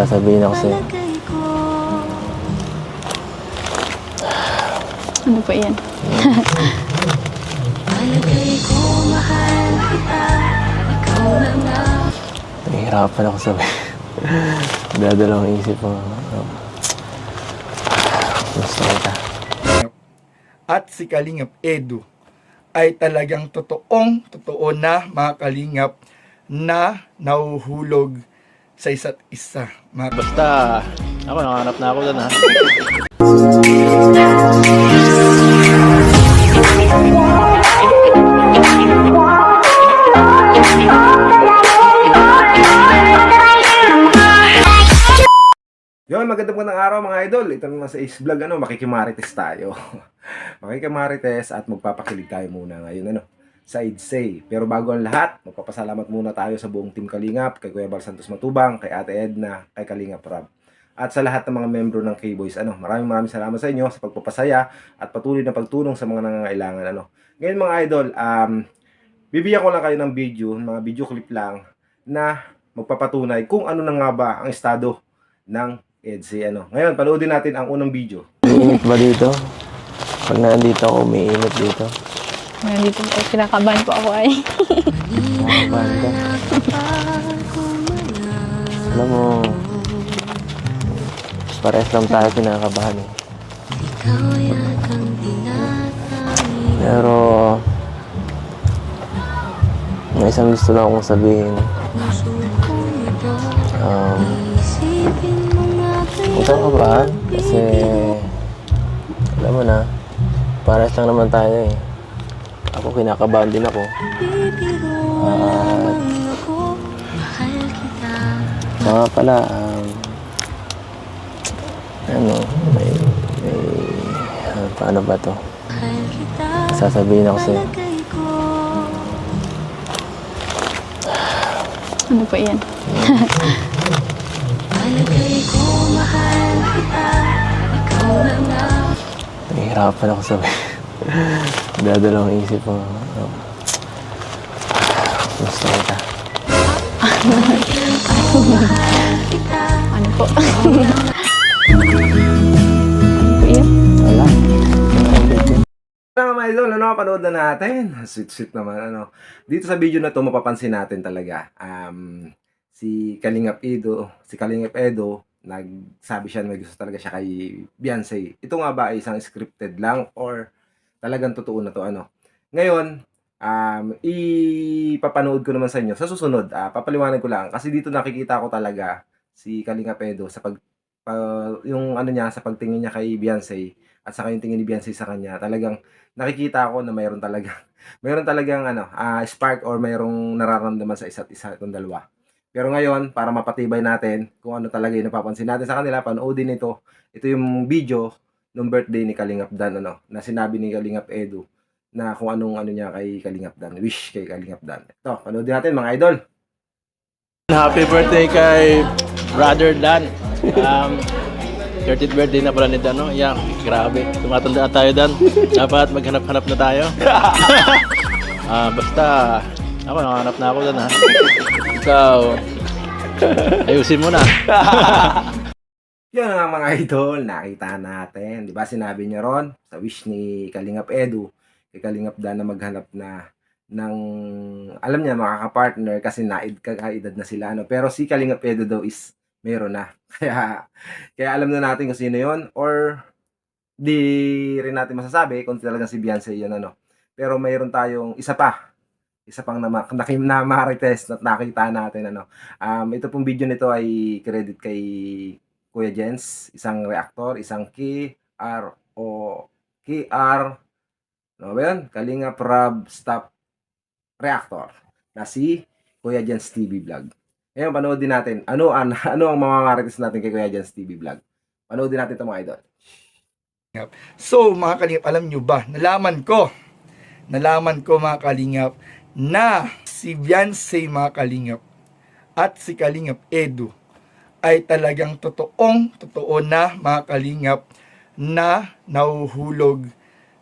Sasabihin ako sa'yo. Ano po yan? Nahihirapan ako sabihin. Dadalawang isip mo. Gusto kita. At si Kalingap Edu ay talagang totoo na mga Kalingap na nahuhulog sa isa't isa. Basta, ako nakahanap na ako dyan ha. Yon, magandang araw mga idol. Ito naman sa Ace Vlog, makikimarites tayo. Makikimarites at magpapakilig tayo muna ngayon, side say. Pero bago ang lahat, magpapasalamat muna tayo sa buong Team Kalingap, kay Kuya Bal Santos Matubang, kay Ate Edna, kay Kalingap Rob. At sa lahat ng mga membro ng K-Boys, maraming salamat sa inyo sa pagpapasaya at patuloy na pagtulong sa mga nangangailangan, Ngayon mga idol, bibigyan ko lang kayo ng video, mga video clip lang na magpapatunay kung ano na nga ba ang estado ng EDSA, Ngayon, panoodin natin ang unang video. Umiinit ba dito? Pag nandito ako, umiinit dito. Nandito po, kinakabahan po ako ay. Kinakabahan ka. Alam mo, parehas lang tayo kinakabahan eh. Pero, may isang gusto lang akong sabihin. Huwag kang kabahan kasi alam mo na, parehas lang naman tayo eh. Ako kinakabahan din ako. Mga pala, paano ba to? Sasabihin ako sa'yo. Ano po yan? Nahihirapan ako sabihin. Dadalawang isip mo. Gusto kita. Ano po? Ano po yan? Wala. Mga idol, panood na natin. Sweet naman, Dito sa video na to, mapapansin natin talaga. Si Kalingap Edo, nagsabi siya na gusto talaga siya kay Beyonce. Ito nga ba ay isang scripted lang or talagang totoo na to, Ngayon, ipapanood ko naman sa inyo. Sa susunod, papaliwanag ko lang. Kasi dito nakikita ko talaga si Kalingap Edo sa yung niya, sa pagtingin niya kay Beyonce at saka yung tingin ni Beyonce sa kanya. Talagang nakikita ko na mayroon talagang spark or mayroong nararamdaman sa isa't isa itong dalawa. Pero ngayon, para mapatibay natin kung ano talaga yung napapansin natin sa kanila, panoodin ito. Ito yung video ng birthday ni Kalingap Dan, na sinabi ni Kalingap Edu na kung anong niya kay Kalingap Dan, wish kay Kalingap Dan. Ito, panoodin natin mga idol. Happy birthday kay Brother Dan. 30th birthday na pala ni Dan, Yeah, grabe. Tumatanda tayo, Dan. Dapat maghanap-hanap na tayo. Basta, ako nakahanap na ako Dan, ha. So, ayusin mo na. Yan nga mga idol, nakita natin. Di ba sinabi niya ron sa wish ni Kalingap Edu, kay Kalingap Dan na maghanap na ng, alam niya, makaka-partner kasi kakaedad na sila. Pero si Kalingap Edu daw is meron na. Kaya alam na natin kung sino yon or di rin natin masasabi kung talagang si Beyonce yun, Pero mayroon tayong isa pang namarites na nakita natin, ito pong video nito ay credit kay Kuya Jens, isang reactor, isang Kalingap Rob Stop Reactor na si Kuya Jens TV Vlog. Ngayon, panoodin natin ano ang mga marites natin kay Kuya Jens TV Vlog. Panoodin natin ito mga idol. So mga Kalingap, alam nyo ba, nalaman ko mga Kalingap na si Beyonce mga Kalingap at si Kalingap Edu ay talagang totoo na mga Kalingap na nahuhulog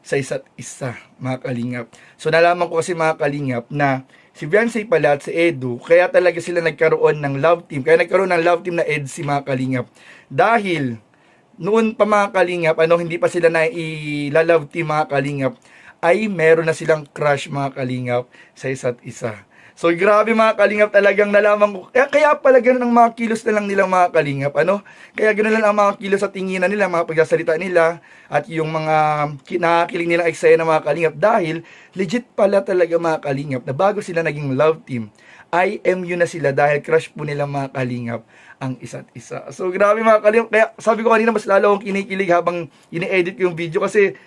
sa isa't isa mga Kalingap. So nalaman ko kasi mga Kalingap na si Beyonce pala at si Edu, kaya talaga sila nagkaroon ng love team. Kaya nagkaroon ng love team na EDC, mga kalingap. Dahil, noon pa mga kalingap, hindi pa sila na i-love team, mga kalingap, ay meron na silang crush, mga kalingap, sa isa't isa. So, grabe mga kalingap, talagang nalaman ko. Kaya pala ganun ang mga kilos na lang nila, mga kalingap. Kaya ganun lang ang mga kilos sa tinginan nila, mga pagsasalita nila, at yung mga nakakiling nilang eksena, mga kalingap. Dahil, legit pala talaga, mga kalingap, na bago sila naging love team, IMU na sila dahil crush po nila, mga kalingap, ang isa't isa. So, grabe mga kalingap. Kaya, sabi ko kanina, mas lalo akong kinikilig habang ini-edit ko yung video kasi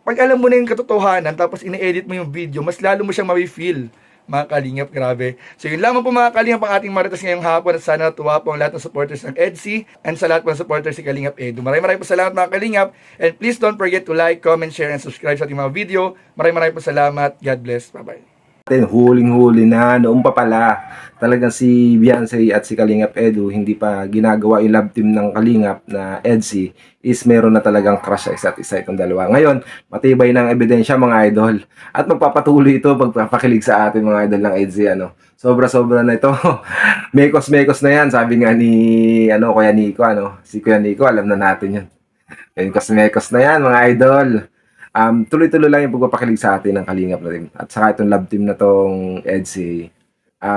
pag alam mo na yung katotohanan, tapos ini-edit mo yung video, mas lalo mo siyang ma-feel, mga kalingap, grabe. So yun lamang po mga kalingap ang ating marites ngayong hapon at sana natuwa po ang lahat ng supporters ng EDC and sa lahat po ng supporters si Kalingap Edu. Maraming po salamat mga kalingap and please don't forget to like, comment, share, and subscribe sa ating mga video. Maraming po salamat. God bless. Bye-bye. Huling-huli na, noong pa pala, talagang si Beyonce at si Kalingap Edu, hindi pa ginagawa yung love team ng Kalingap na EDC, is meron na talagang crush sa isa't isa itong dalawa. Ngayon, matibay ng ebidensya mga idol. At magpapatuloy ito, magpapakilig sa atin mga idol ng EDC. Sobra-sobra na ito. Mekos-mekos na yan, sabi nga ni Kuya Nico, si Kuya Nico, alam na natin yun. Mekos-mekos na yan mga idol. Tuloy-tuloy lang yung pagpapakilig sa atin ng Kalingap na rin. At saka itong love team na tong EDC,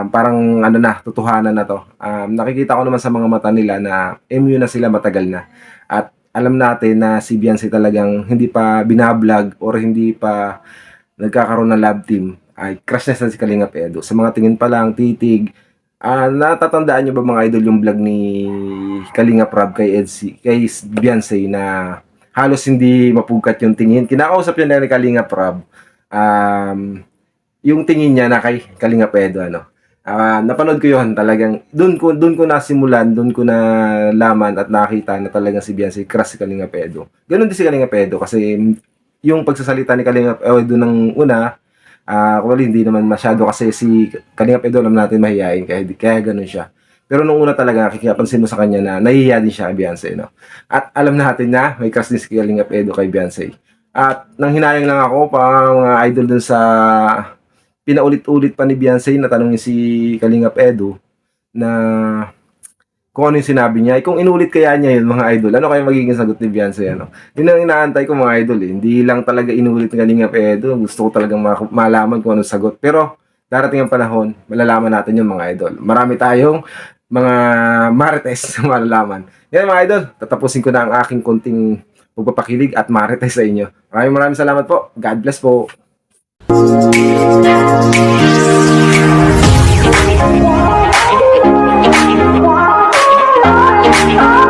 parang totohanan na to. Nakikita ko naman sa mga mata nila na MU na sila matagal na. At alam natin na si Beyonce talagang hindi pa binablog or hindi pa nagkakaroon ng love team. Ay, crush na si Kalingap Edu. Sa mga tingin pa lang, titig. Natatandaan nyo ba mga idol yung vlog ni Kalingap Rob kay Beyonce na halos hindi mapugkat yung tingin. Kinakausap yun na ni Kalingap Rob. Yung tingin niya na kay Kalingap Edu, napanood ko yun talagang. Doon ko nasimulan, doon ko na laman at nakita na talagang si Beyonce crush si Kalingap Edu. Ganun din si Kalingap Edu kasi yung pagsasalita ni Kalingap Edu ng una, hindi naman masyado kasi si Kalingap Edu alam natin mahihain kaya ganun siya. Pero nung una talaga, nakikipansin mo sa kanya na nahihiya din siya kay Beyonce, At alam natin na may crush din si Kalingap Edu kay Beyonce. At nang hinayang lang ako pa mga idol dun sa pinaulit-ulit pa ni Beyonce na tanongin si Kalingap Edu na kung ano yung sinabi niya. Kung inulit kaya niya yun mga idol, ano kaya magiging sagot ni Beyonce? Yun ang inaantay ko mga idol. Hindi lang talaga inulit ni Kalingap Edu. Gusto ko talagang malaman kung anong sagot. Pero darating ang panahon, malalaman natin yung mga idol. Marami tayong mga marites na malalaman. Yan mga idol, tatapusin ko na ang aking konting pagpapakilig at marites sa inyo. Maraming salamat po. God bless po. Oh